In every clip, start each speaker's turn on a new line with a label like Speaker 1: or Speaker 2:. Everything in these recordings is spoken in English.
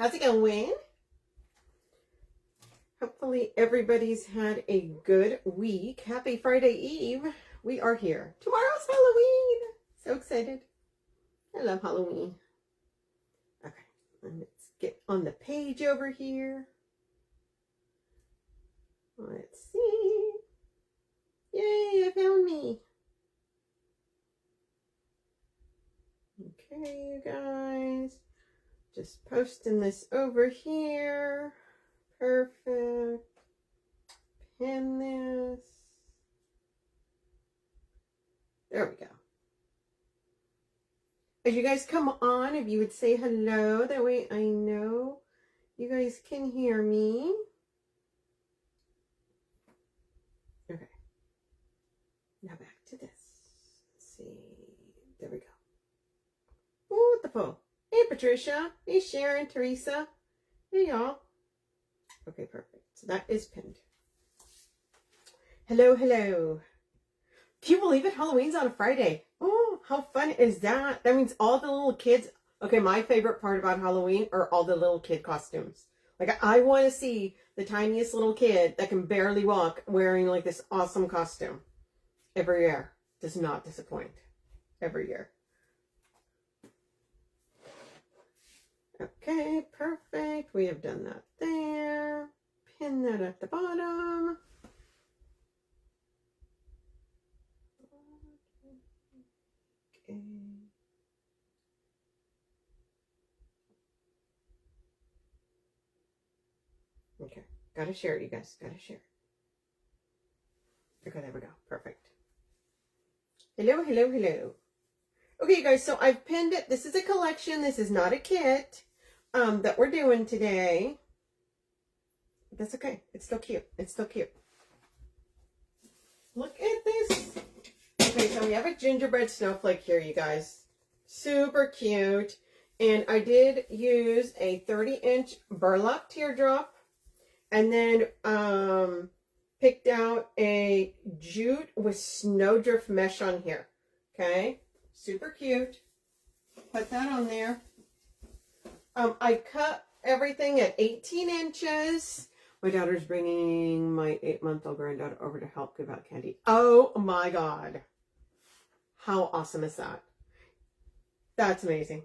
Speaker 1: How's it going? Hopefully everybody's had a good week. Happy Friday Eve. We are here. Tomorrow's Halloween. So excited. I love Halloween. Okay, let's get on the page over here. Let's see. Yay, I found me. Okay, you guys. Just posting this over here. Perfect. Pin this. There we go. As you guys come on, if you would say hello, that way I know you guys can hear me. Okay. Now back to this. Let's see. There we go. Beautiful. Hey, Patricia. Hey, Sharon, Teresa. Hey, y'all. Okay, perfect. So that is pinned. Hello, hello. Can you believe it? Halloween's on a Friday. Oh, how fun is that? That means all the little kids. Okay, my favorite part about Halloween are all the little kid costumes. Like, I want to see the tiniest little kid that can barely walk wearing like this awesome costume. Every year. Does not disappoint. Every year. Okay, perfect. We have done that there. Pin that at the bottom. Okay. Okay, gotta share it, you guys. Gotta share it. Okay, there we go. Perfect. Hello, hello, hello. Okay, you guys, so I've pinned it. This is a collection. This is not a kit that we're doing today. That's okay. It's still cute. It's still cute. Look at this. Okay, so we have a gingerbread snowflake here, you guys. Super cute. And I did use a 30-inch burlap teardrop. And then picked out a jute with snowdrift mesh on here. Okay. Super cute. Put that on there. I cut everything at 18 inches. My daughter's bringing my 8-month-old granddaughter over to help give out candy. Oh my God. How awesome is that? That's amazing.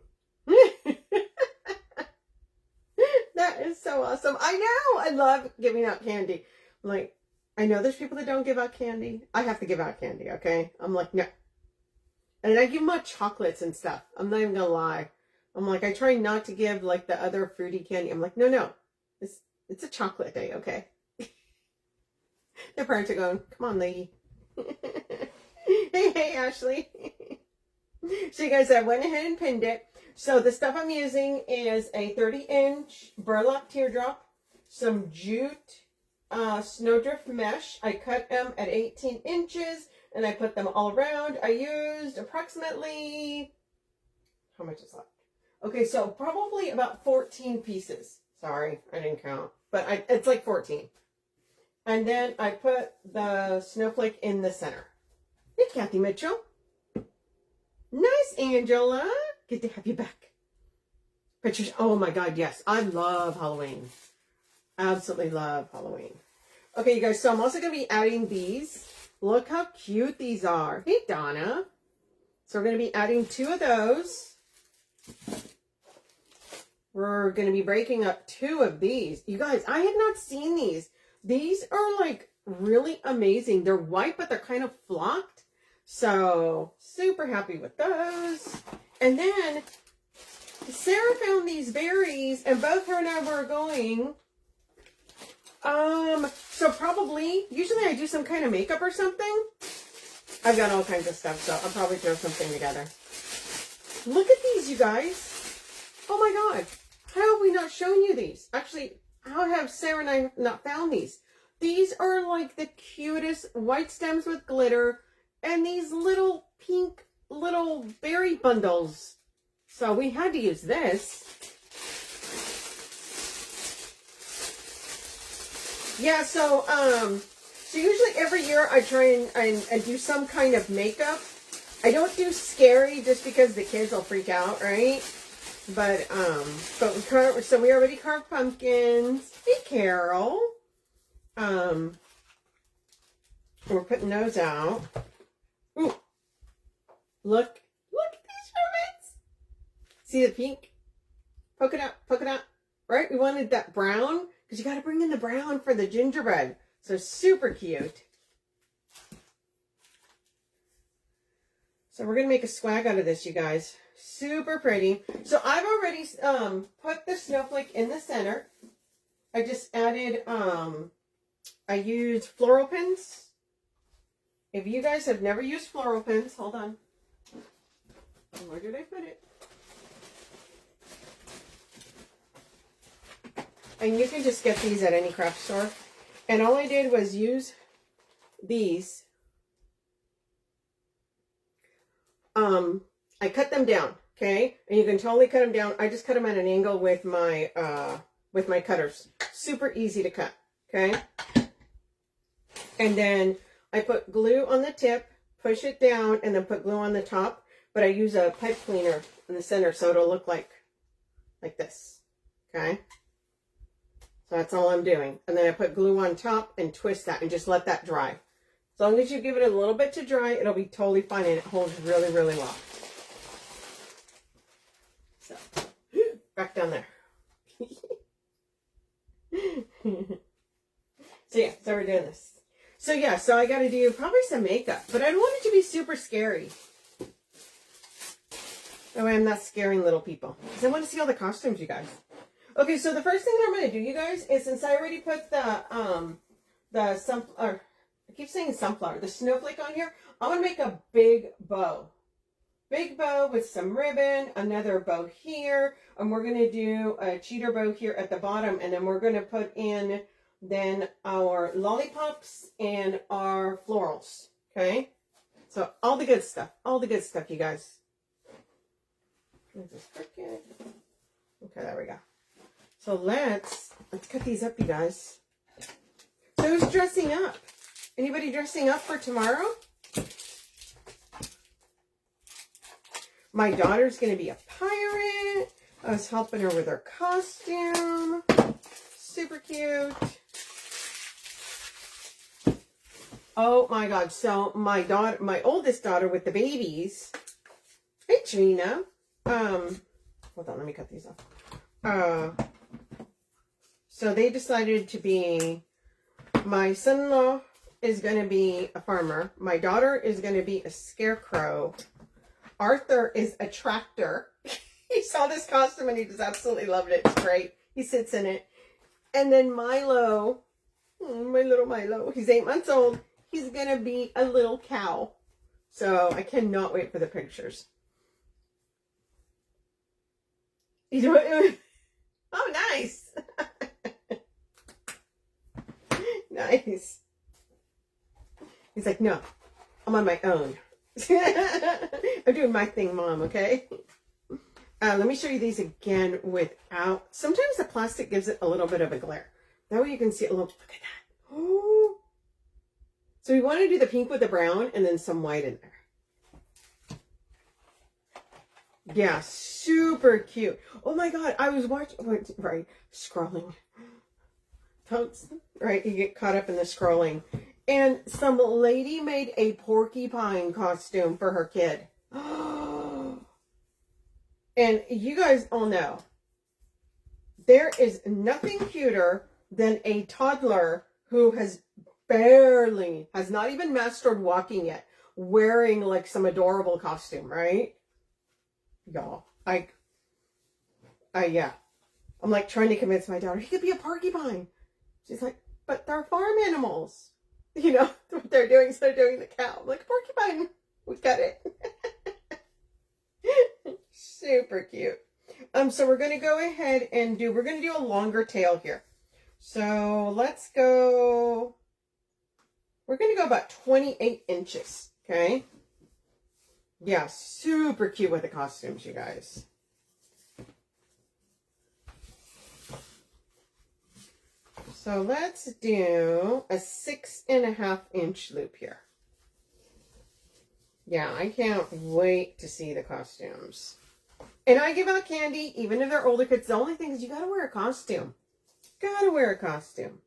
Speaker 1: That is so awesome. I know. I love giving out candy. Like, I know there's people that don't give out candy. I have to give out candy, okay? I'm like, no. And I give them out chocolates and stuff. I'm not even going to lie. I'm like, I try not to give like the other fruity candy. I'm like, no. It's a chocolate day, okay? Their parents are going, come on, lady. Hey, Ashley. So you guys, I went ahead and pinned it. So the stuff I'm using is a 30-inch burlap teardrop, some jute snowdrift mesh. I cut them at 18 inches and I put them all around. I used approximately, how much is left? Okay, so probably about 14 pieces. Sorry, I didn't count, but it's like 14. And then I put the snowflake in the center. Hey, Kathy Mitchell. Nice, Angela. Good to have you back. Patricia, oh my God, yes. I love Halloween. Absolutely love Halloween. Okay, you guys, so I'm also going to be adding these. Look how cute these are. Hey, Donna. So we're going to be adding 2 of those. We're going to be breaking up 2 of these. You guys, I have not seen these. These are like really amazing. They're white, but they're kind of flocked. So super happy with those. And then Sarah found these berries and both her and I were going. So probably, usually I do some kind of makeup or something. I've got all kinds of stuff, so I'll probably throw something together. Look at these, you guys. Oh my God. How have we not shown you these? Actually, how have Sarah and I not found these? These are like the cutest white stems with glitter and these little pink little berry bundles. So we had to use this. Yeah, so usually every year I try and do some kind of makeup. I don't do scary just because the kids will freak out, right? So we already carved pumpkins. Hey, Carol. We're putting those out. Ooh, look at these ribbons. See the pink? Poke it out. Right? We wanted that brown because you got to bring in the brown for the gingerbread. So super cute. So we're going to make a swag out of this, you guys. Super pretty. So I've already put the snowflake in the center. I just added, I used floral pins. If you guys have never used floral pins, hold on. Where did I put it? And you can just get these at any craft store. And all I did was use these. I cut them down, okay? And you can totally cut them down. I just cut them at an angle with my cutters. Super easy to cut, okay? And then I put glue on the tip, push it down, and then put glue on the top. But I use a pipe cleaner in the center so it'll look like this, okay? So that's all I'm doing. And then I put glue on top and twist that and just let that dry. As long as you give it a little bit to dry, it'll be totally fine and it holds really, really well. So, back down there. So we're doing this. So I got to do probably some makeup, but I don't want it to be super scary. That way I'm not scaring little people. Because I want to see all the costumes, you guys. Okay, so the first thing that I'm going to do, you guys, is since I already put the sunflower, the snowflake on here, I'm going to make a big bow. Big bow with some ribbon, another bow here, and we're going to do a cheater bow here at the bottom, and then we're going to put in then our lollipops and our florals, okay? So all the good stuff, you guys. Okay, there we go. So let's cut these up, you guys. So who's dressing up? Anybody dressing up for tomorrow? My daughter's going to be a pirate. I was helping her with her costume. Super cute. Oh my God. So my oldest daughter with the babies. Hey, Trina. Hold on, let me cut these off. So they decided to be, my son-in-law is going to be a farmer. My daughter is going to be a scarecrow. Arthur is a tractor. He saw this costume and he just absolutely loved it. It's great. He sits in it. And then Milo, my little Milo, he's 8 months old. He's going to be a little cow. So I cannot wait for the pictures. Oh, nice. Nice. He's like, no, I'm on my own. I'm doing my thing, Mom, okay? Let me show you these again without. Sometimes the plastic gives it a little bit of a glare. That way you can see it a little. Look at that. Oh. So we want to do the pink with the brown and then some white in there. Yeah, super cute. Oh my God, I was watching, right, scrolling. Totes, right, you get caught up in the scrolling. And some lady made a porcupine costume for her kid. And you guys all know, there is nothing cuter than a toddler who has not even mastered walking yet, wearing like some adorable costume, right? Y'all, yeah. I'm like trying to convince my daughter, he could be a porcupine. She's like, but they're farm animals. You know what they're doing, so they're doing the cow. I'm like, porcupine, we got it. Super cute. So we're going to go ahead and we're going to do a longer tail here. So let's go, we're going to go about 28 inches, okay? Yeah, super cute with the costumes, you guys. So let's do a 6.5 inch loop here. Yeah, I can't wait to see the costumes. And I give out candy, even if they're older kids. The only thing is you got to wear a costume. Got to wear a costume.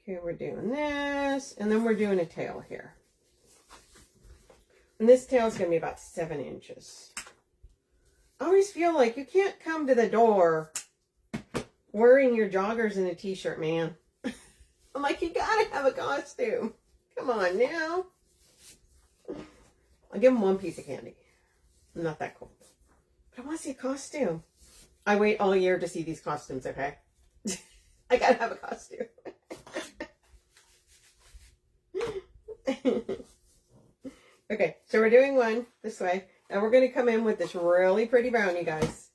Speaker 1: Okay, we're doing this. And then we're doing a tail here. And this tail is going to be about 7 inches. I always feel like you can't come to the door wearing your joggers and a t-shirt, man. I'm like, you got to have a costume. Come on now. I'll give him 1 piece of candy. I'm not that cool. But I want to see a costume. I wait all year to see these costumes, okay? I got to have a costume. Okay, so we're doing one this way. And we're going to come in with this really pretty brown, you guys.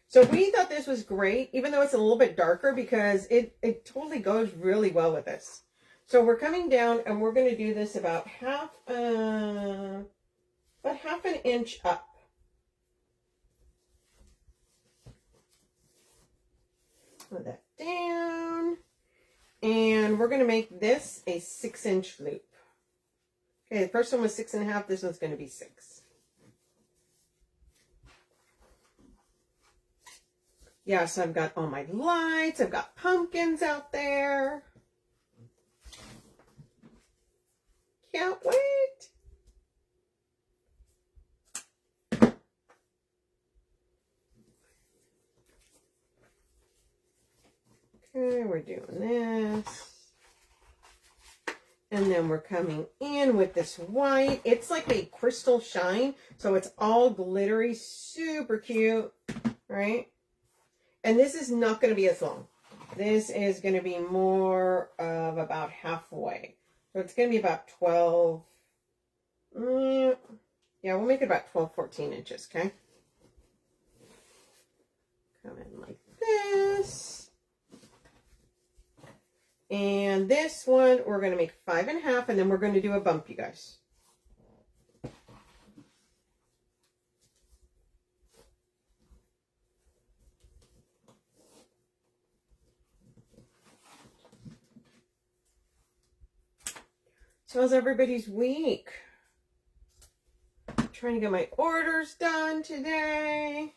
Speaker 1: So we thought this was great, even though it's a little bit darker, because it totally goes really well with this. So we're coming down and we're going to do this about half an inch up. Put that down. And we're going to make this a 6-inch loop. Okay, the first one was 6.5. This one's going to be 6. Yes, I've got all my lights. I've got pumpkins out there. Can't wait. Okay, we're doing this. And then we're coming in with this white. It's like a crystal shine. So it's all glittery, super cute, right? And this is not going to be as long. This is going to be more of about halfway. So it's going to be about 12. Yeah, we'll make it about 12, 14 inches, okay? Come in like this. And this one, we're going to make 5.5, and then we're going to do a bump, you guys. So how's everybody's week? I'm trying to get my orders done today.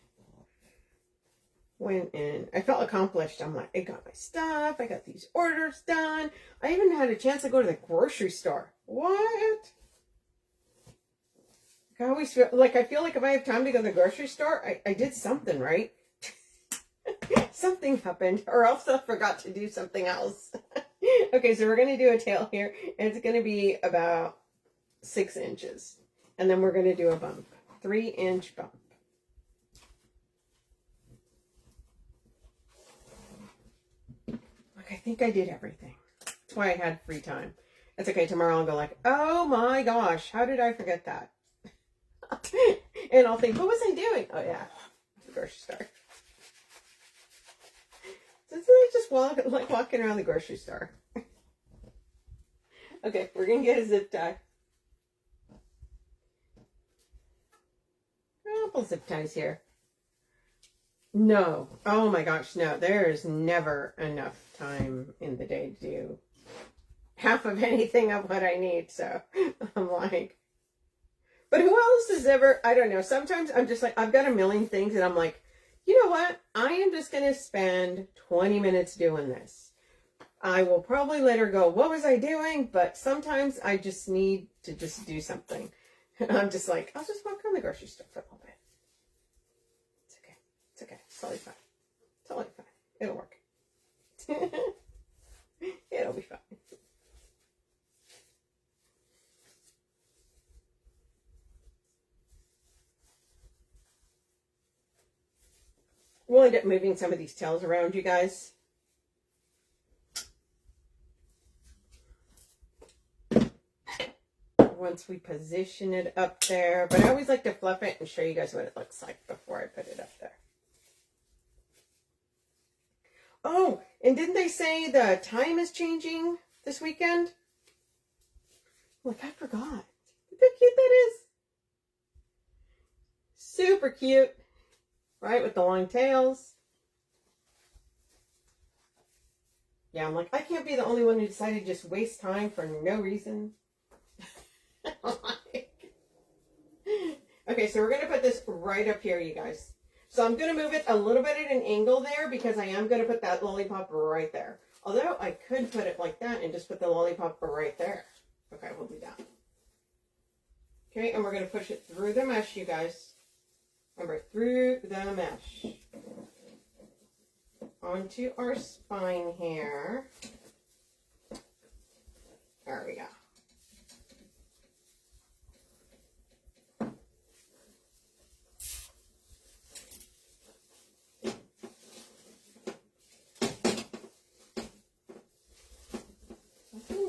Speaker 1: Went in. I felt accomplished. I'm like, I got my stuff. I got these orders done. I even had a chance to go to the grocery store. What? I always feel like if I have time to go to the grocery store, I did something, right? Something happened, or else I forgot to do something else. Okay, so we're going to do a tail here, and it's going to be about 6 inches. And then we're going to do a bump. 3-inch bump. I think I did everything. That's why I had free time. It's okay. Tomorrow I'll go like, oh my gosh, how did I forget that? And I'll think, what was I doing? Oh yeah, the grocery store. So it's like walking around the grocery store. Okay, we're gonna get a zip tie. A couple zip ties here. No. Oh my gosh, no. There is never enough time in the day to do half of anything of what I need. So I'm like, but who else has ever, I don't know. Sometimes I'm just like, I've got a million things and I'm like, you know what? I am just going to spend 20 minutes doing this. I will probably later go, what was I doing? But sometimes I just need to just do something. And I'm just like, I'll just walk around the grocery store for a little bit. It's okay. It's totally fine. Totally fine. It'll work. It'll be fine. We'll end up moving some of these tails around, you guys. Once we position it up there. But I always like to fluff it and show you guys what it looks like before I put it up there. Oh, and didn't they say the time is changing this weekend? Look, I forgot. Look how cute that is. Super cute. Right, with the long tails. Yeah, I'm like, I can't be the only one who decided to just waste time for no reason. Okay, so we're going to put this right up here, you guys. So I'm going to move it a little bit at an angle there because I am going to put that lollipop right there. Although I could put it like that and just put the lollipop right there. Okay, we'll do that. Okay, and we're going to push it through the mesh, you guys. Remember, through the mesh. Onto our spine here. There we go.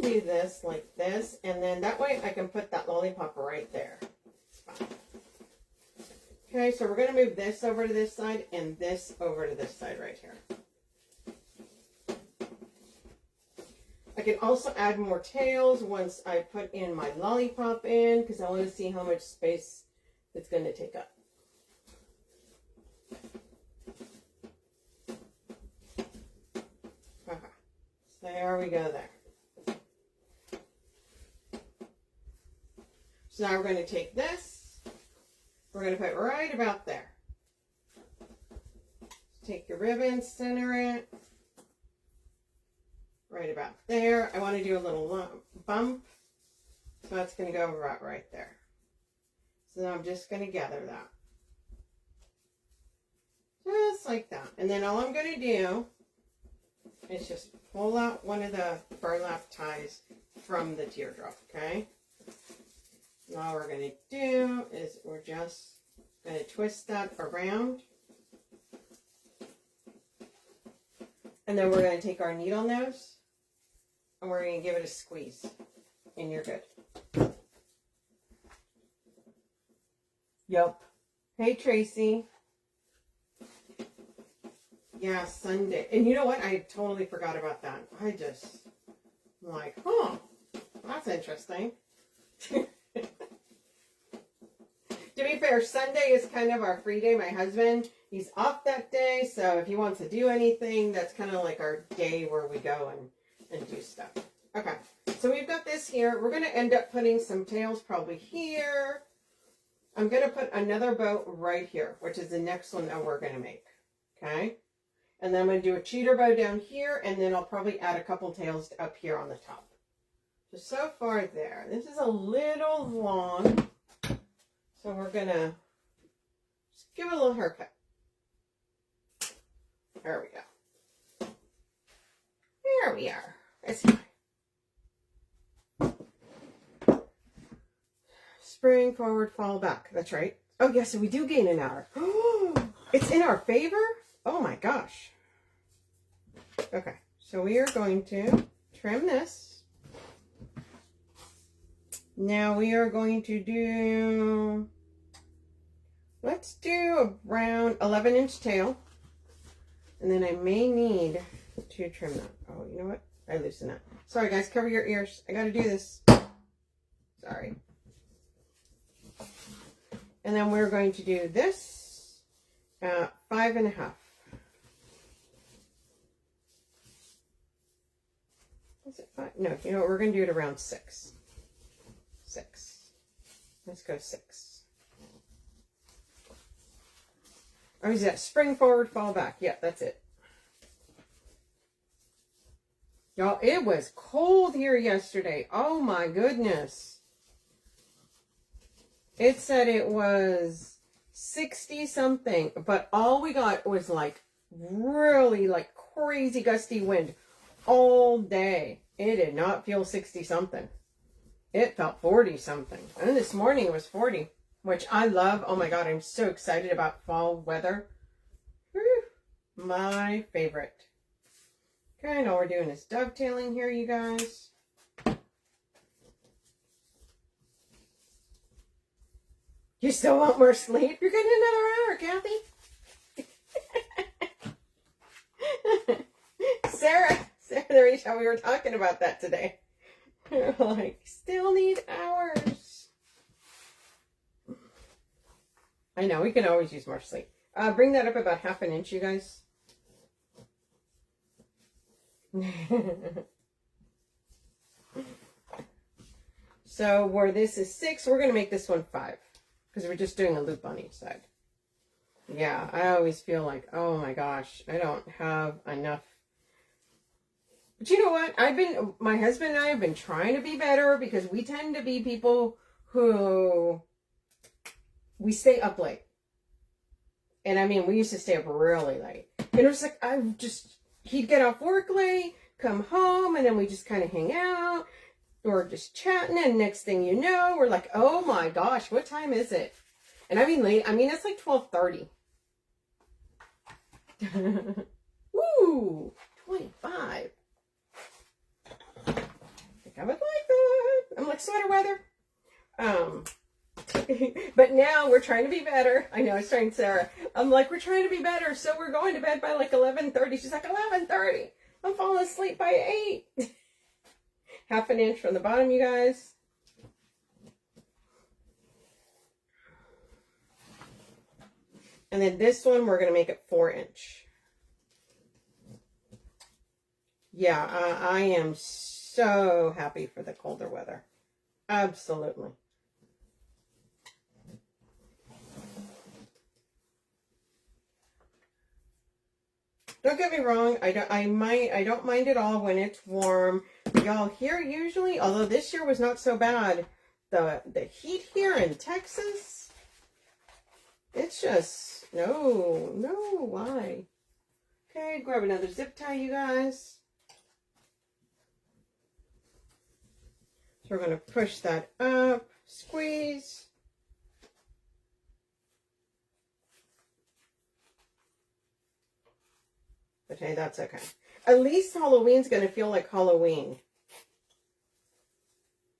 Speaker 1: Do this like this, and then that way I can put that lollipop right there. Okay, so we're going to move this over to this side and this over to this side right here. I can also add more tails once I put in my lollipop in because I want to see how much space it's going to take up. Okay, so there we go there. So now we're going to take this, we're going to put right about there. Take your ribbon, center it, right about there. I want to do a little bump, so that's going to go right there. So now I'm just going to gather that. Just like that. And then all I'm going to do is just pull out one of the burlap ties from the teardrop, okay? Now all we're going to do is we're just going to twist that around. And then we're going to take our needle nose and we're going to give it a squeeze. And you're good. Yep. Hey, Tracy. Yeah, Sunday. And you know what? I totally forgot about that. I'm like, huh, that's interesting. To be fair, Sunday is kind of our free day. My husband, he's off that day, so if he wants to do anything, that's kind of like our day where we go and do stuff. Okay, so we've got this here. We're going to end up putting some tails probably here. I'm going to put another bow right here, which is the next one that we're going to make. Okay, and then I'm going to do a cheater bow down here, and then I'll probably add a couple tails up here on the top. So far there. This is a little long. So we're going to just give it a little haircut. There we go. There we are. That's fine. Spring forward, fall back. That's right. Oh, yes, so we do gain an hour. It's in our favor? Oh, my gosh. Okay, so we are going to trim this. Now we are going to do, let's do around 11-inch tail. And then I may need to trim that. Oh, you know what? I loosen that. Sorry guys, cover your ears. I gotta do this. Sorry. And then we're going to do this at 5.5. Is it 5? No, you know what? We're going to do it around 6. 6. Let's go 6. Or is that spring forward, fall back? Yeah, that's it. Y'all, it was cold here yesterday. Oh my goodness. It said it was 60 something, but all we got was like really like crazy gusty wind all day. It did not feel 60 something. It felt 40 something. And this morning it was 40, which I love. Oh my God, I'm so excited about fall weather. Whew, my favorite. Okay, all we're doing is dovetailing here, you guys. You still want more sleep? You're getting another hour, Kathy. Sarah, Rachel, we were talking about that today. You're like, still need hours. I know, we can always use more sleep. Bring that up about 1/2 inch, you guys. So where this is 6, we're going to make this one 5. because we're just doing a loop on each side. Yeah, I always feel like, oh my gosh, I don't have enough. But you know what? My husband and I have been trying to be better, because we tend to be people who, we stay up late. And I mean, we used to stay up really late. And it was like, he'd get off work late, come home, and then we just kind of hang out, or just chatting, and next thing you know, we're like, oh my gosh, what time is it? And I mean late, it's like 12:30. Woo! 25. I think I would like that. I'm like, sweater weather. But now we're trying to be better. I know, I was trying Sarah. I'm like, we're trying to be better, so we're going to bed by like 11:30. She's like, 11:30. I'm falling asleep by 8. Half an inch from the bottom, you guys. And then this one, we're going to make it 4-inch. Yeah, I am so happy for the colder weather. Absolutely. Don't get me wrong, I don't mind it all when it's warm. Y'all, here usually, although this year was not so bad, the heat here in Texas, it's just, no, why? Okay, grab another zip tie, you guys. So we're going to push that up, squeeze. But hey, that's okay. At least Halloween's going to feel like Halloween.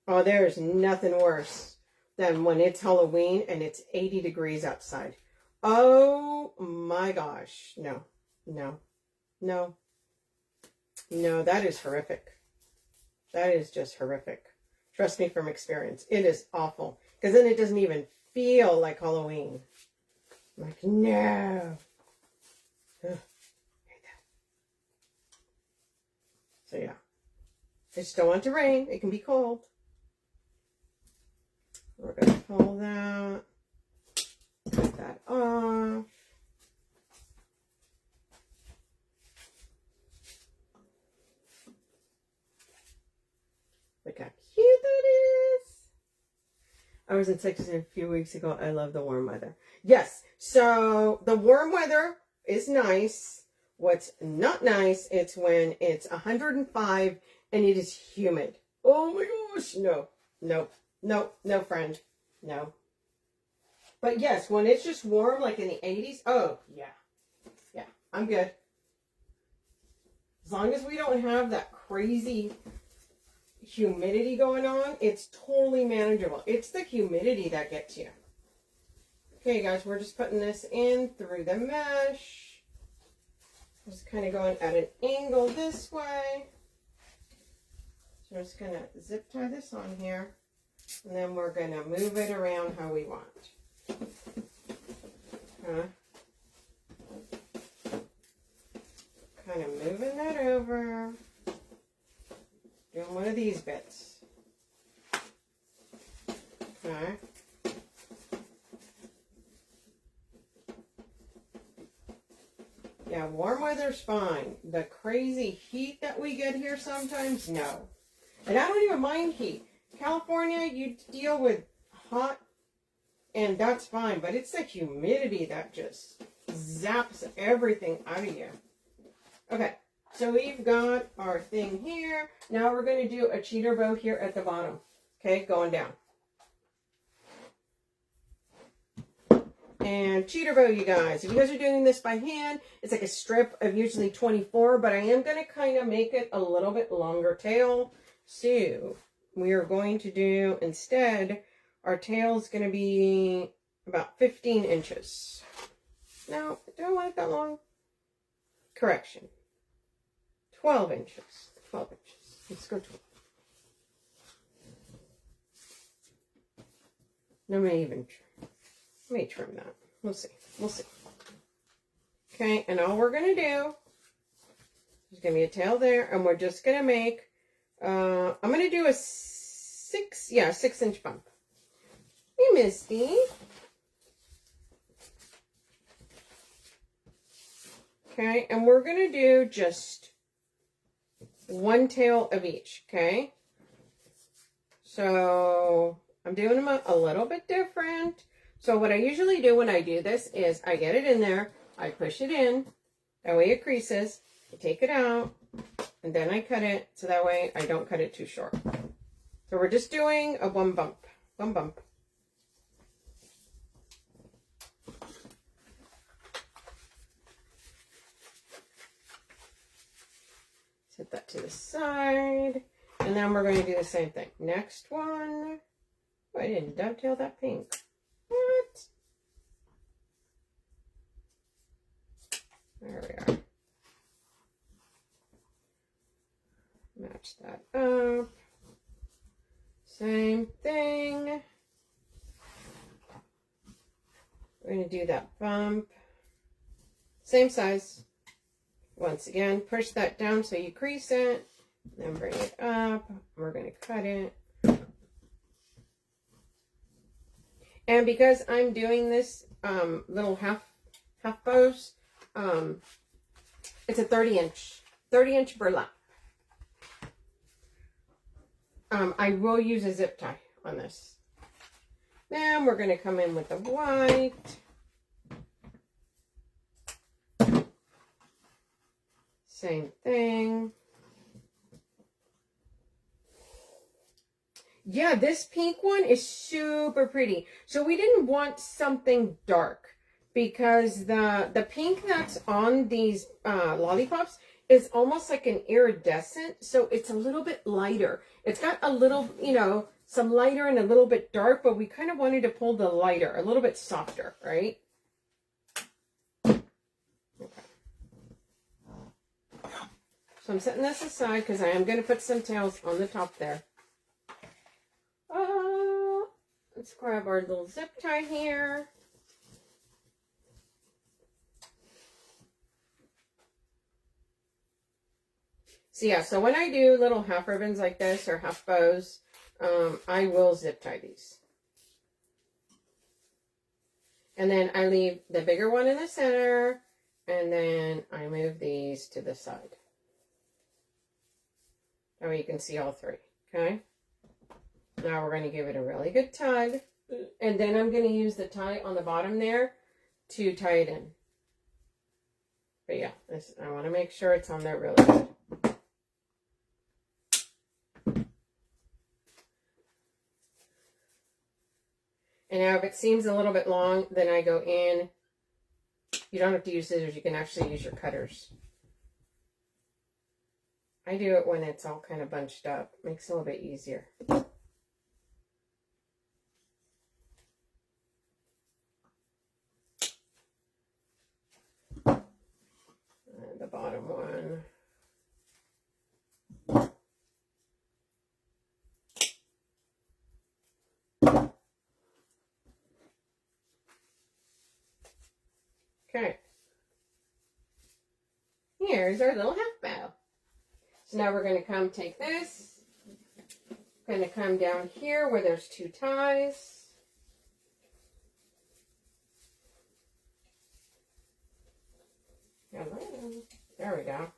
Speaker 1: Oh, there's nothing worse than when it's Halloween and it's 80 degrees outside. Oh my gosh. No, that is horrific. That is just horrific. Trust me from experience. It is awful. Because then it doesn't even feel like Halloween. I'm like, no. Ugh. So yeah, I just don't want it to rain. It can be cold. We're going to pull that, cut that off. Look how cute that is. I was in Texas a few weeks ago. I love the warm weather. Yes, so the warm weather is nice. What's not nice, it's when it's 105 and it is humid. Oh my gosh, no, friend, no. But yes, when it's just warm, like in the 80s, oh, yeah, I'm good. As long as we don't have that crazy humidity going on, it's totally manageable. It's the humidity that gets you. Okay, guys, we're just putting this in through the mesh. Just kind of going at an angle this way. So I'm just going to zip tie this on here. And then we're going to move it around how we want. Kind of moving that over. Doing one of these bits. Okay. Yeah, warm weather's fine. The crazy heat that we get here sometimes, no. And I don't even mind heat. California, you deal with hot, and that's fine. But it's the humidity that just zaps everything out of you. Okay, so we've got our thing here. Now we're going to do a cheater bow here at the bottom. Okay, going down. And cheater bow, you guys. If you guys are doing this by hand, it's like a strip of usually 24, but I am going to kind of make it a little bit longer tail. So we are going to do, instead, our tail is going to be about 15 inches. No, do I want it that long? Correction. 12 inches. 12 inches. Let's go 12. No, may trim that. We'll see. We'll see. Okay, and all we're going to do is give me a tail there, and we're just going to make, I'm going to do a 6-inch bump. Hey, Misty. Okay, and we're going to do just one tail of each, okay? So I'm doing them a little bit different. So what I usually do when I do this is I get it in there, I push it in, that way it creases, I take it out, and then I cut it, so that way I don't cut it too short. So we're just doing a one bump, one bump. Set that to the side. And then we're going to do the same thing. Next one. Oh, I didn't dovetail that pink. What? There we are. Match that up. Same thing. We're going to do that bump. Same size. Once again, push that down so you crease it. Then bring it up. We're going to cut it. And because I'm doing this little half bows, it's a 30-inch burlap. I will use a zip tie on this. Then we're going to come in with the white. Same thing. Yeah, this pink one is super pretty. So we didn't want something dark because the pink that's on these lollipops is almost like an iridescent. So it's a little bit lighter. It's got a little, you know, some lighter and a little bit dark, but we kind of wanted to pull the lighter, a little bit softer, right? So I'm setting this aside because I am going to put some tails on the top there. Let's grab our little zip tie here. So yeah, so when I do little half ribbons like this or half bows, I will zip tie these. And then I leave the bigger one in the center, and then I move these to the side. That way you can see all three, okay? Now we're going to give it a really good tug. And then I'm going to use the tie on the bottom there to tie it in. But yeah, I want to make sure it's on there really good. And now if it seems a little bit long, then I go in. You don't have to use scissors. You can actually use your cutters. I do it when it's all kind of bunched up. Makes it a little bit easier. And the bottom one. Okay. Here's our little half bow. So now we're going to come take this. Going to come down here where there's two ties. Hello. There we go.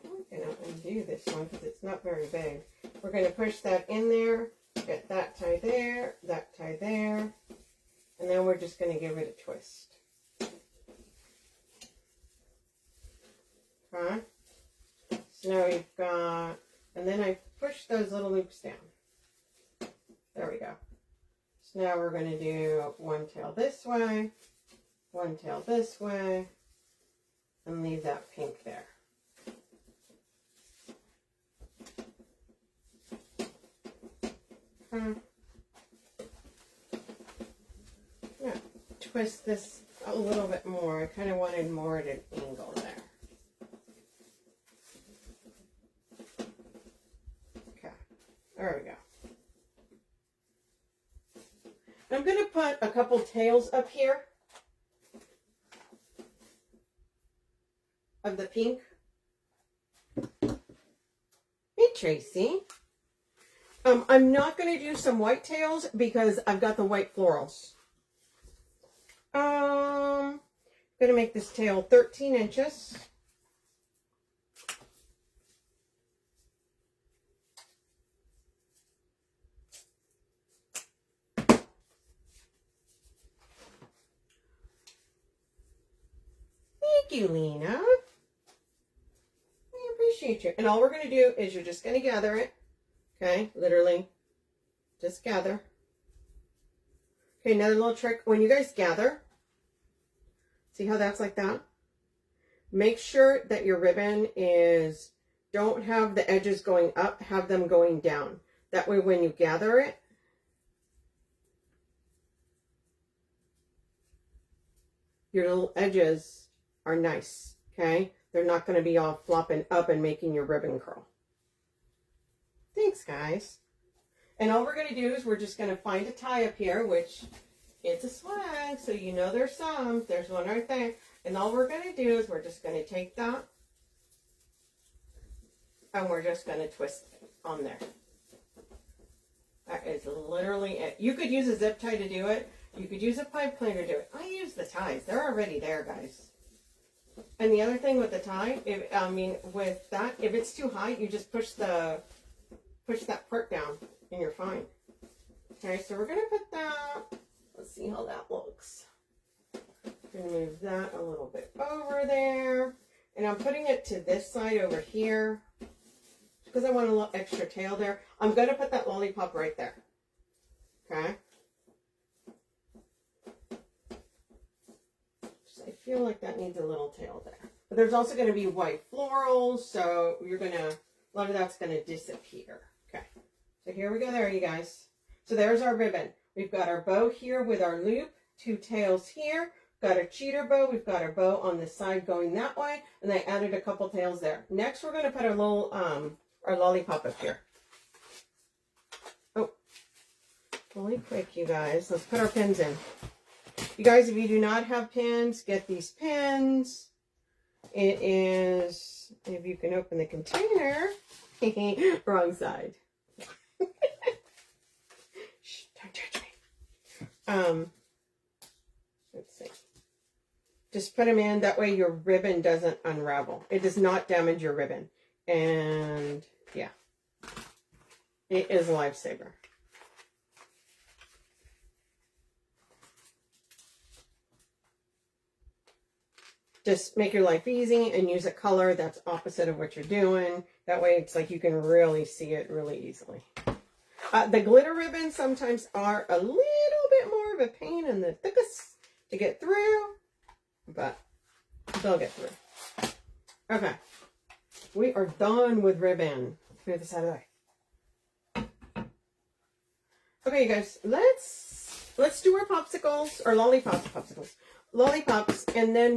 Speaker 1: I'm going to undo this one because it's not very big. We're going to push that in there, get that tie there, and then we're just going to give it a twist. Okay. So now we've got, and then I push those little loops down. There we go. So now we're going to do one tail this way, one tail this way, and leave that pink there. Yeah, twist this a little bit more. I kind of wanted more at an angle there. Okay, there we go. I'm going to put a couple tails up here of the pink. Hey, Tracy. I'm not going to do some white tails because I've got the white florals. I'm going to make this tail 13 inches. Thank you, Lena. I appreciate you. And all we're going to do is you're just going to gather it. Okay, literally, just gather. Okay, another little trick. When you guys gather, see how that's like that? Make sure that your ribbon is, don't have the edges going up, have them going down. That way when you gather it, your little edges are nice, okay? They're not going to be all flopping up and making your ribbon curl. Thanks, guys. And all we're going to do is we're just going to find a tie up here, which it's a swag, so you know there's some. There's one right there. And all we're going to do is we're just going to take that and we're just going to twist it on there. That is literally it. You could use a zip tie to do it. You could use a pipe cleaner to do it. I use the ties. They're already there, guys. And the other thing with the tie, with that, if it's too high, you just push that part down and you're fine. Okay, so we're going to put that, let's see how that looks. I'm going to move that a little bit over there. And I'm putting it to this side over here because I want a little extra tail there. I'm going to put that lollipop right there. Okay. I feel like that needs a little tail there. But there's also going to be white florals, so a lot of that's going to disappear. Okay. So here we go there, you guys. So there's our ribbon. We've got our bow here with our loop, 2 tails here. Got our cheater bow. We've got our bow on the side going that way, and I added a couple tails there. Next, we're going to put our little our lollipop up here. Oh, really quick, you guys. Let's put our pins in. You guys, if you do not have pins, get these pins. It is, if you can open the container, wrong side. Shh, don't judge me. Let's see. Just put them in. That way your ribbon doesn't unravel. It does not damage your ribbon. And yeah, it is a lifesaver. Just make your life easy and use a color that's opposite of what you're doing. That way it's like you can really see it really easily. The glitter ribbons sometimes are a little bit more of a pain in the thickest to get through, but they'll get through. Okay, we are done with ribbon. Move this out of the way. Okay, you guys, let's do our popsicles or lollipops, lollipops, and then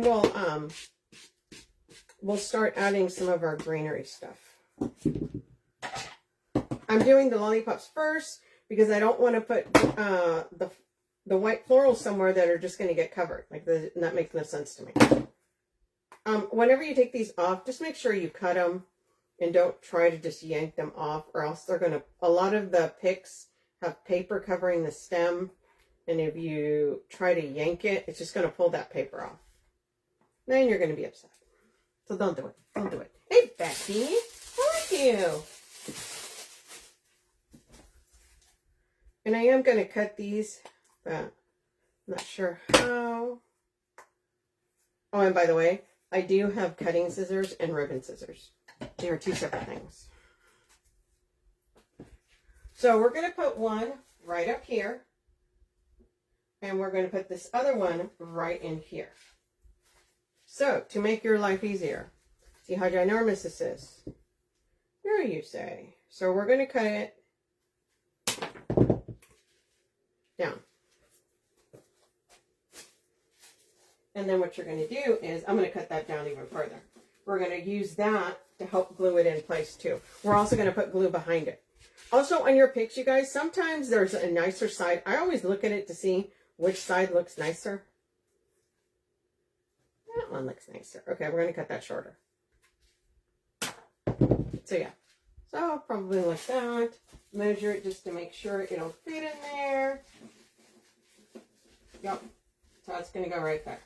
Speaker 1: we'll start adding some of our greenery stuff. I'm doing the lollipops first because I don't want to put the white florals somewhere that are just going to get covered. That makes no sense to me. Whenever you take these off, just make sure you cut them and don't try to just yank them off, or else they're going to, a lot of the picks have paper covering the stem, and if you try to yank it, it's just going to pull that paper off. Then you're going to be upset. So don't do it. Don't do it. Hey, Becky. Thank you. And I am going to cut these, but I'm not sure how. Oh, and by the way, I do have cutting scissors and ribbon scissors. They are 2 separate things. So we're going to put one right up here. And we're going to put this other one right in here. So, to make your life easier, see how ginormous this is? Here you say. So we're going to cut it down. And then what you're going to do is, I'm going to cut that down even further. We're going to use that to help glue it in place too. We're also going to put glue behind it. Also on your picks, you guys, sometimes there's a nicer side. I always look at it to see which side looks nicer. That one looks nicer. Okay, we're going to cut that shorter. So yeah. So probably like that. measure it just to make sure it'll fit in there. Yep. So it's going to go right there.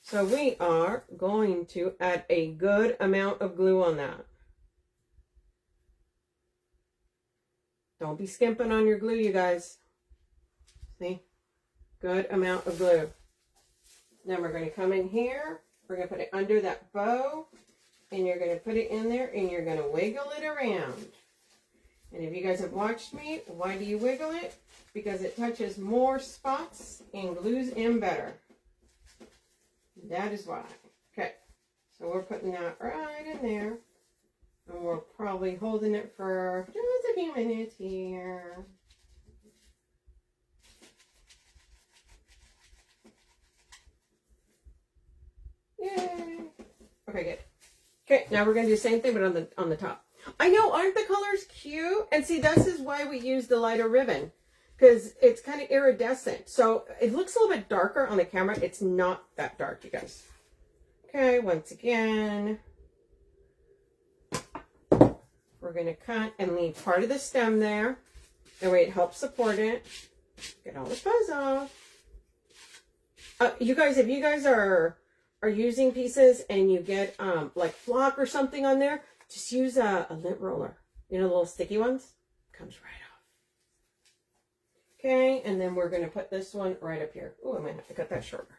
Speaker 1: So we are going to add a good amount of glue on that. Don't be skimping on your glue, you guys. See? Good amount of glue. Then we're going to come in here. We're going to put it under that bow. And you're going to put it in there and you're going to wiggle it around. And if you guys have watched me, why do you wiggle it? Because it touches more spots and glues in better. That is why. Okay. So we're putting that right in there. And we're probably holding it for just a few minutes here. Yay. Okay, good. Okay, now we're going to do the same thing, but on the top. I know, aren't the colors cute? And see, this is why we use the lighter ribbon. Because it's kind of iridescent. So it looks a little bit darker on the camera. It's not that dark, you guys. Okay, once again. We're going to cut and leave part of the stem there. That way it helps support it. Get all the fuzz off. You guys, if you guys are using pieces and you get like flock or something on there, just use a lint roller. You know, the little sticky ones? Comes right off. Okay, and then we're going to put this one right up here. Oh, I might have to cut that shorter.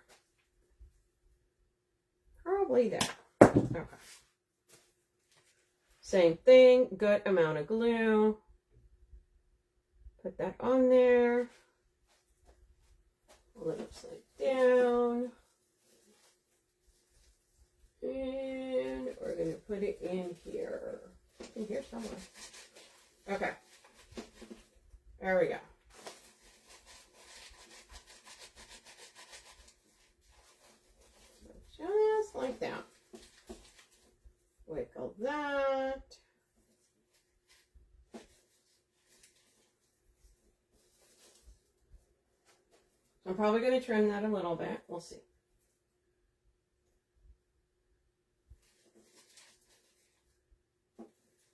Speaker 1: Probably that. Okay. Same thing, good amount of glue. Put that on there. Pull it upside down. And we're going to put it in here. In here somewhere. Okay. There we go. So just like that. Wiggle that. I'm probably going to trim that a little bit. We'll see.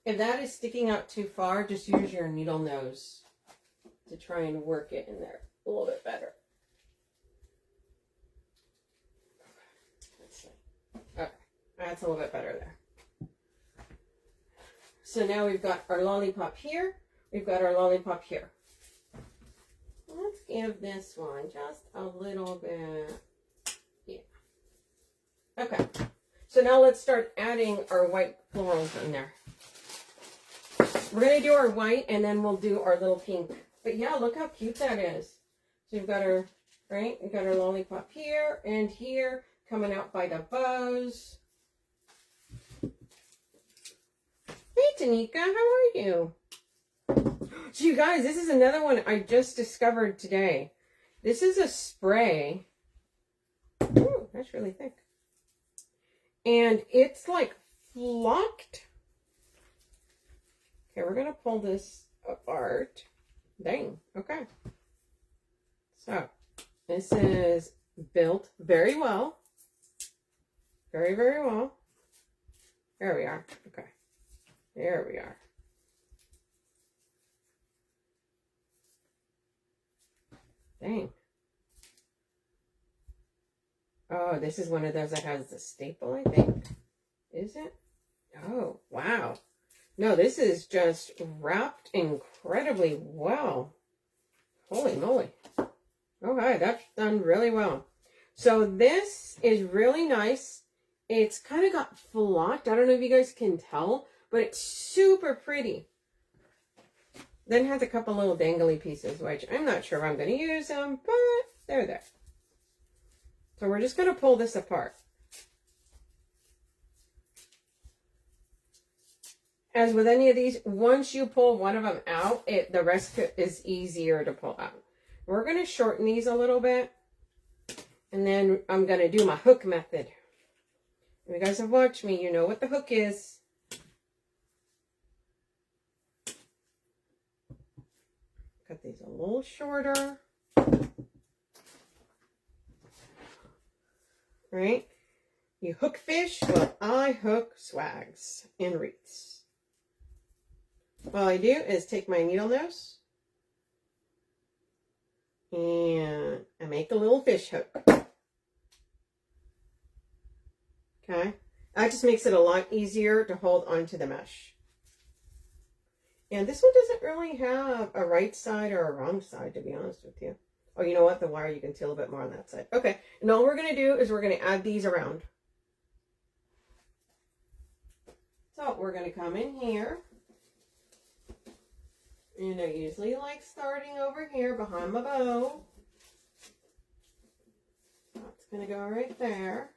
Speaker 1: If that is sticking out too far, just use your needle nose to try and work it in there a little bit better. Let's see. Okay, that's a little bit better there. So now we've got our lollipop here. We've got our lollipop here. Let's give this one just a little bit. Yeah. Okay. So now let's start adding our white florals in there. We're going to do our white and then we'll do our little pink. But yeah, look how cute that is. So we've got our, right? We've got our lollipop here and here coming out by the bows. Hey, Tanika, how are you? So you guys, this is another one I just discovered today. This is a spray. Ooh, that's really thick. And it's like flocked. Okay, we're going to pull this apart. Dang, okay. So, this is built very well. Very, very well. There we are. Okay. There we are. Dang. Oh, this is one of those that has the staple, I think. Is it? Oh, wow. No, this is just wrapped incredibly well. Holy moly. Okay, that's done really well. So this is really nice. It's kind of got flocked. I don't know if you guys can tell, but it's super pretty. Then has a couple little dangly pieces, which I'm not sure if I'm going to use them, but they're there. So we're just going to pull this apart. As with any of these, once you pull one of them out, the rest is easier to pull out. We're going to shorten these a little bit. And then I'm going to do my hook method. If you guys have watched me, you know what the hook is. Cut these a little shorter. Right? You hook fish, well, I hook swags and wreaths. all I do is take my needle nose and I make a little fish hook. Okay, that just makes it a lot easier to hold onto the mesh. And this one doesn't really have a right side or a wrong side, to be honest with you. Oh, you know what? The wire, you can see a little bit more on that side. Okay, and all we're going to do is we're going to add these around. So we're going to come in here. And I usually like starting over here behind my bow. That's going to go right there.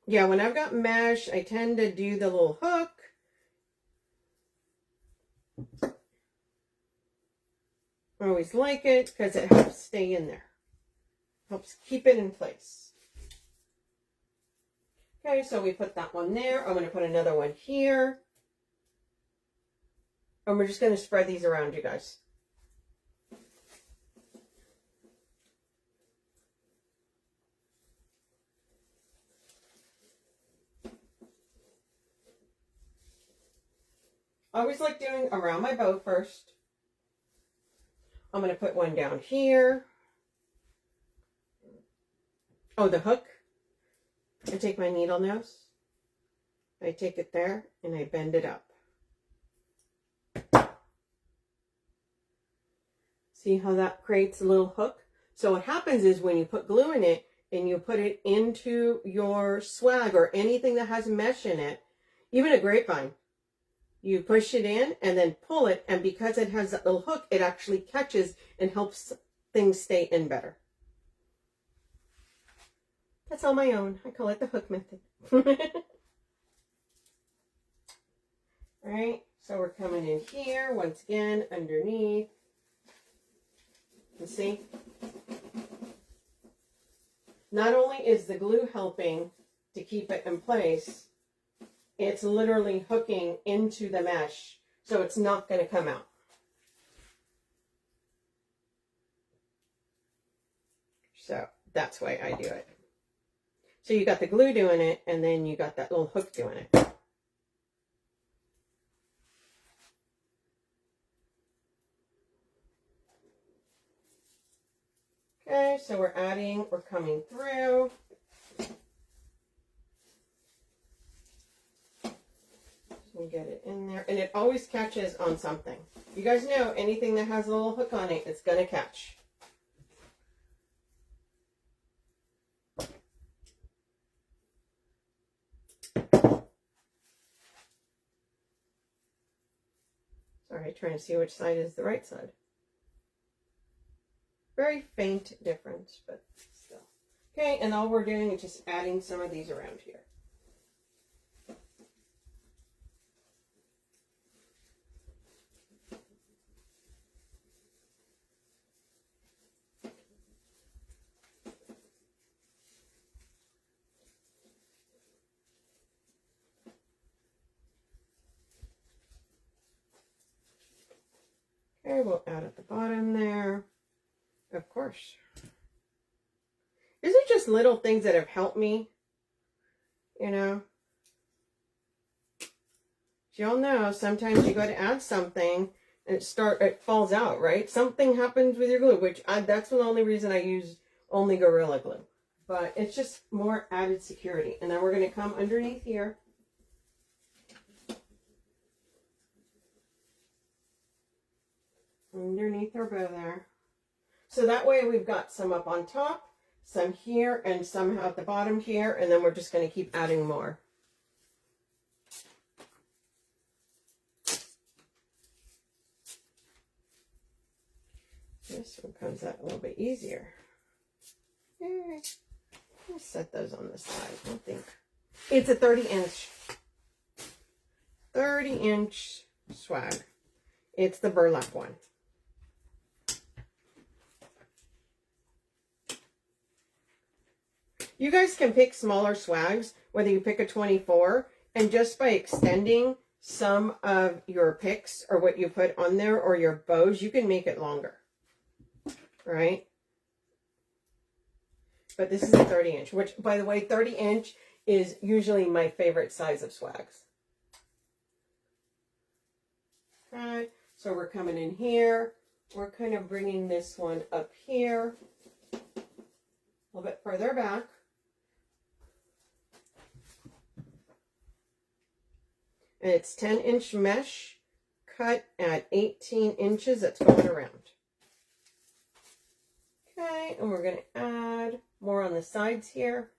Speaker 1: Yeah, when I've got mesh, I tend to do the little hook. I always like it because it helps stay in there. Helps keep it in place. Okay, so we put that one there. I'm going to put another one here. And we're just going to spread these around, you guys. I always like doing around my bow first. I'm going to put one down here. Oh, the hook. I take my needle nose. I take it there and I bend it up. See how that creates a little hook? So what happens is when you put glue in it and you put it into your swag or anything that has mesh in it, even a grapevine, you push it in and then pull it, and because it has that little hook, it actually catches and helps things stay in better. That's on my own. I call it the hook method. All right, so we're coming in here once again underneath. You see? Not only is the glue helping to keep it in place, it's literally hooking into the mesh, so it's not going to come out. So that's why I do it. So you got the glue doing it, and then you got that little hook doing it. Okay, so we're coming through. So get it in there, and it always catches on something. You guys know anything that has a little hook on it, it's going to catch. Sorry, trying to see which side is the right side. Very faint difference, but still. Okay, and all we're doing is just adding some of these around here. Okay, we'll add at the bottom there. Of course. These are just little things that have helped me, you know. Y'all know sometimes you go to add something and it falls out, right? Something happens with your glue, which that's the only reason I use only Gorilla Glue. But it's just more added security. And then we're going to come underneath here. Underneath our bow there. So that way we've got some up on top, some here, and some at the bottom here, and then we're just going to keep adding more. This one comes out a little bit easier. Okay. I'll set those on the side, I think. It's a 30-inch swag. It's the burlap one. You guys can pick smaller swags, whether you pick a 24, and just by extending some of your picks or what you put on there or your bows, you can make it longer, right? But this is a 30-inch, which, by the way, 30-inch is usually my favorite size of swags. Okay, so we're coming in here. We're kind of bringing this one up here, a little bit further back. And it's 10-inch mesh cut at 18 inches that's going around. Okay, and we're going to add more on the sides here.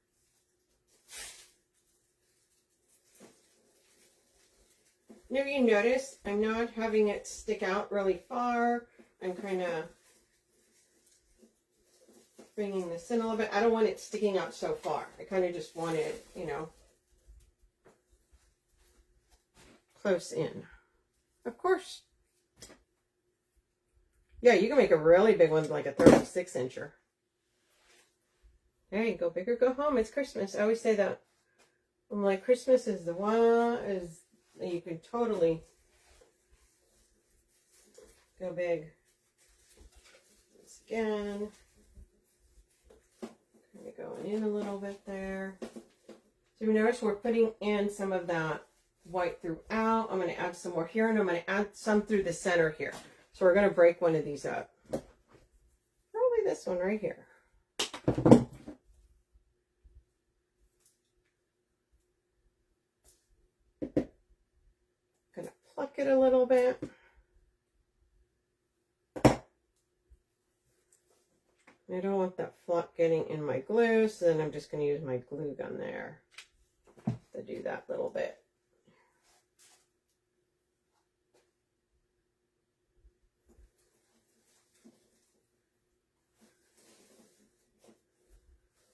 Speaker 1: Now you notice I'm not having it stick out really far. I'm kind of bringing this in a little bit. I don't want it sticking out so far. I kind of just want it, you know, close in. Of course. Yeah, you can make a really big one, like a 36-incher. Hey, go big or go home. It's Christmas. I always say that. I'm like, Christmas is the one you can totally go big. Once again, kind of going in a little bit there. So you notice we're putting in some of that white throughout. I'm going to add some more here, and I'm going to add some through the center here. So we're going to break one of these up. Probably this one right here. Going to pluck it a little bit. I don't want that flock getting in my glue, so then I'm just going to use my glue gun there to do that little bit.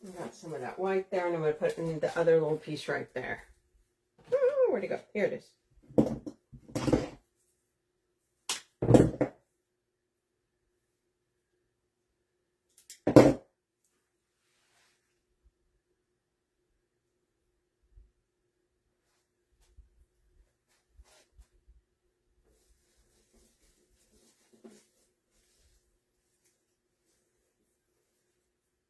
Speaker 1: I got some of that white there, and I'm going to put in the other little piece right there. Oh, where'd it go? Here it is.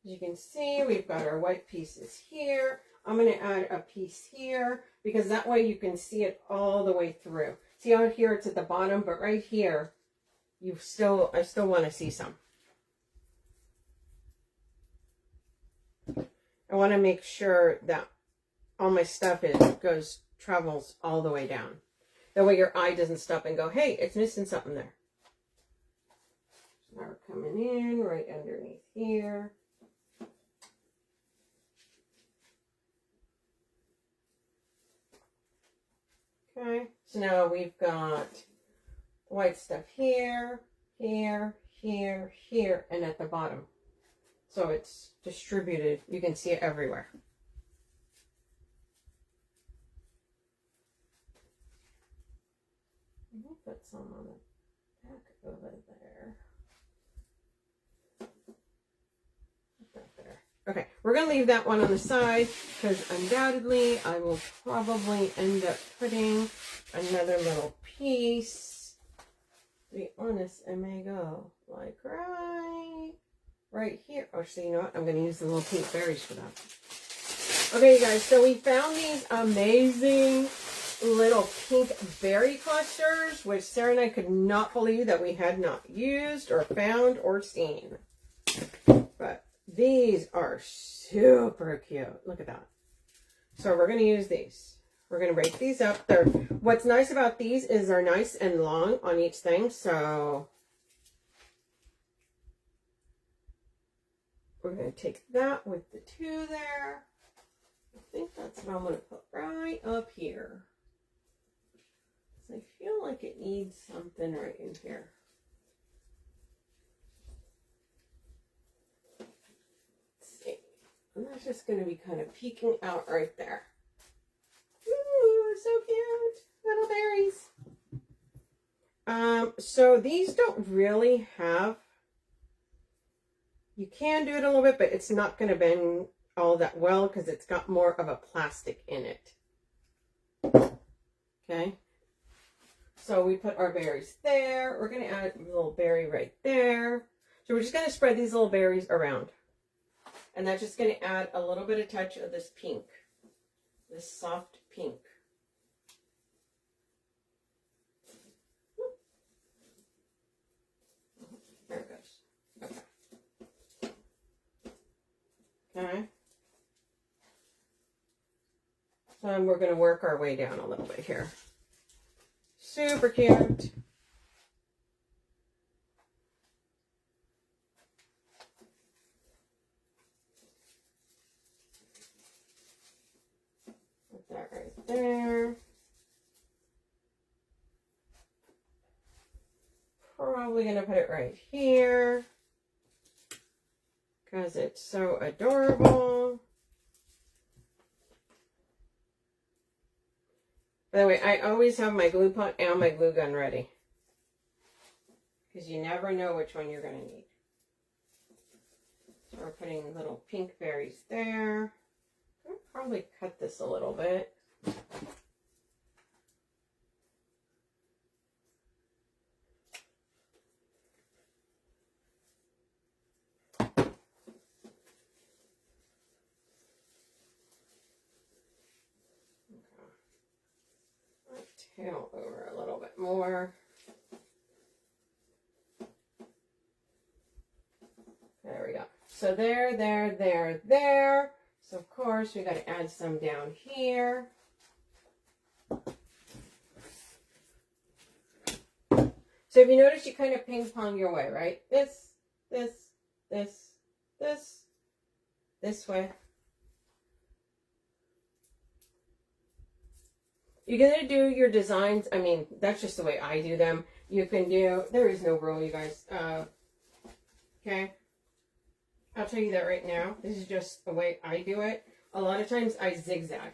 Speaker 1: As you can see, we've got our white pieces here. I'm going to add a piece here because that way you can see it all the way through. See out here it's at the bottom, but right here, I still want to see some. I want to make sure that all my stuff travels all the way down. That way your eye doesn't stop and go, hey, it's missing something there. So now we're coming in right underneath here. Okay, so now we've got white stuff here, here, here, here, and at the bottom. So it's distributed. You can see it everywhere. I'll put some on the back over there. Put that there. Okay, we're going to leave that one on the side because undoubtedly I will probably end up putting another little piece. To be honest, I may go like right here. Oh, so you know what? I'm going to use the little pink berries for that. Okay, you guys, so we found these amazing little pink berry clusters, which Sarah and I could not believe that we had not used or found or seen. But these are super cute. Look at that. So we're going to use these. We're going to break these up. What's nice about these is they're nice and long on each thing. So we're going to take that with the two there. I think that's what I'm going to put right up here. So I feel like it needs something right in here. And that's just going to be kind of peeking out right there. Ooh, so cute. Little berries. So these don't really have, you can do it a little bit, but it's not going to bend all that well because it's got more of a plastic in it. Okay. So we put our berries there. We're going to add a little berry right there. So we're just going to spread these little berries around. And that's just going to add a little bit of touch of this pink. this soft pink. There it goes. Okay. Okay. So we're going to work our way down a little bit here. Super cute. Put that right there. Probably going to put it right here because it's so adorable. By the way, I always have my glue pot and my glue gun ready because you never know which one you're going to need. So we're putting little pink berries there. I'll probably cut this a little bit. Tail over a little bit more. There we go. So there. So of course we got to add some down here. So if you notice, you kind of ping pong your way, right? This way. You're going to do your designs. I mean, that's just the way I do them. You can do, there is no rule, you guys. Okay. I'll tell you that right now. This is just the way I do it. A lot of times I zigzag.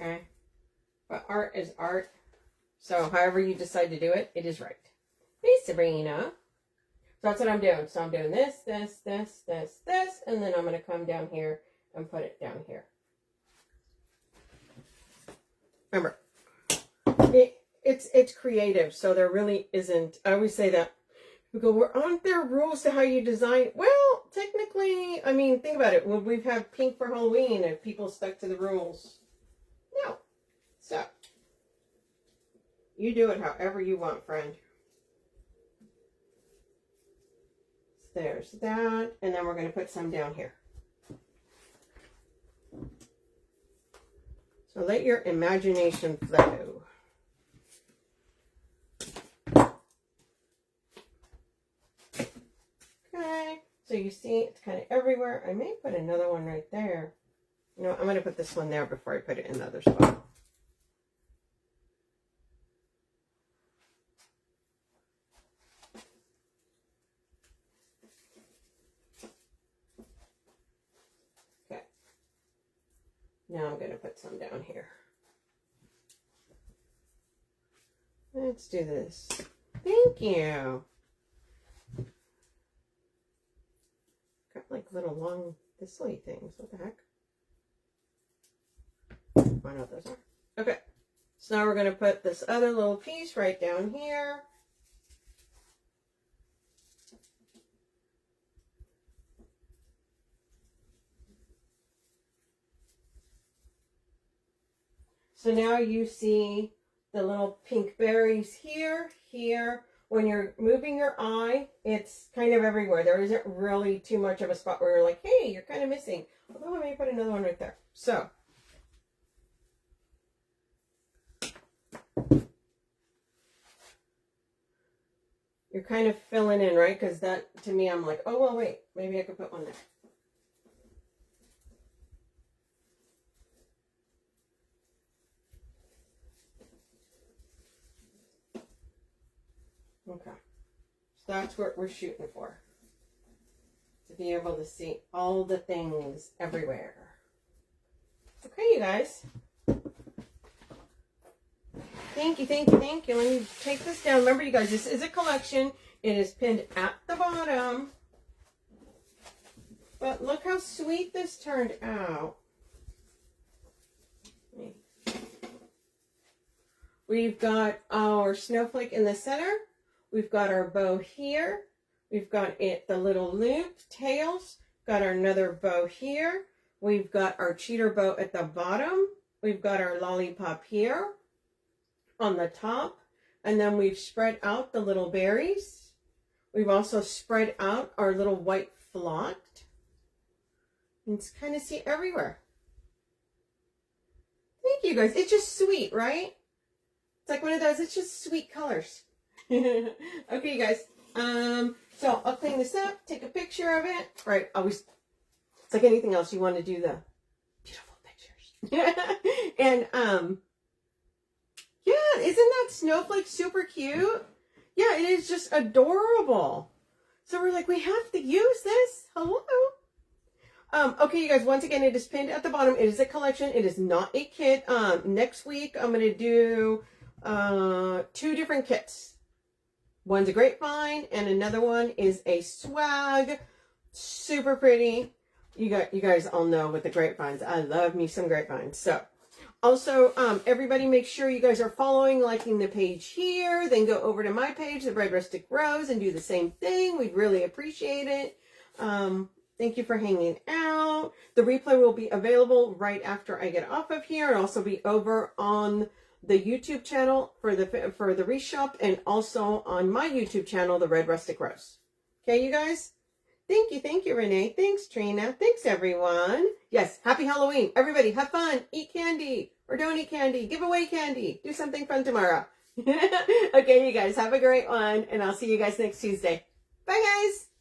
Speaker 1: Okay. But art is art. So however you decide to do it, it is right. Hey, Sabrina. So that's what I'm doing. So I'm doing this, and then I'm going to come down here and put it down here. Remember, it's creative, so there really isn't. I always say that. We go, well, aren't there rules to how you design? Well, technically, I mean, think about it. Would we have pink for Halloween if people stuck to the rules? No. So, you do it however you want, friend. There's that, and then we're going to put some down here. So let your imagination flow. Okay, so you see it's kind of everywhere. I may put another one right there. You know, I'm going to put this one there before I put it in the other spot. Now I'm going to put some down here. Let's do this. Thank you. Got like little long thistly things. What the heck? I know what those are. Okay. So now we're going to put this other little piece right down here. So now you see the little pink berries here, here. When you're moving your eye, it's kind of everywhere. There isn't really too much of a spot where you're like, hey, you're kind of missing. Although I may put another one right there. So. You're kind of filling in, right? Because that, to me, I'm like, oh, well, wait. Maybe I could put one there. Okay, so that's what we're shooting for. To be able to see all the things everywhere. Okay, you guys. Thank you, thank you, thank you. Let me take this down. Remember, you guys, this is a collection. It is pinned at the bottom. But look how sweet this turned out. We've got our snowflake in the center. We've got our bow here. We've got the little loop tails. Got our another bow here. We've got our cheater bow at the bottom. We've got our lollipop here on the top. And then we've spread out the little berries. We've also spread out our little white flocked. And it's kind of see everywhere. Thank you guys. It's just sweet, right? It's like one of those, it's just sweet colors. Okay, you guys. So I'll clean this up, take a picture of it. Right, always, it's like anything else, you want to do the beautiful pictures. And, yeah, isn't that snowflake super cute? Yeah, it is just adorable. So we're like, we have to use this. Hello. Okay, you guys, once again, it is pinned at the bottom. It is a collection. It is not a kit. Next week, I'm going to do 2 different kits. One's a grapevine, and another one is a swag. Super pretty. You guys all know with the grapevines. I love me some grapevines. So, also, everybody make sure you guys are following, liking the page here. Then go over to my page, the Red Rustic Rose, and do the same thing. We'd really appreciate it. Thank you for hanging out. The replay will be available right after I get off of here, and also be over on the YouTube channel for the Wreath Shop, and also on my YouTube channel, the Red Rustic Rose. Okay, you guys? Thank you, Renee. Thanks, Trina. Thanks, everyone. Yes, happy Halloween. Everybody, have fun. Eat candy, or don't eat candy. Give away candy. Do something fun tomorrow. Okay, you guys, have a great one, and I'll see you guys next Tuesday. Bye, guys.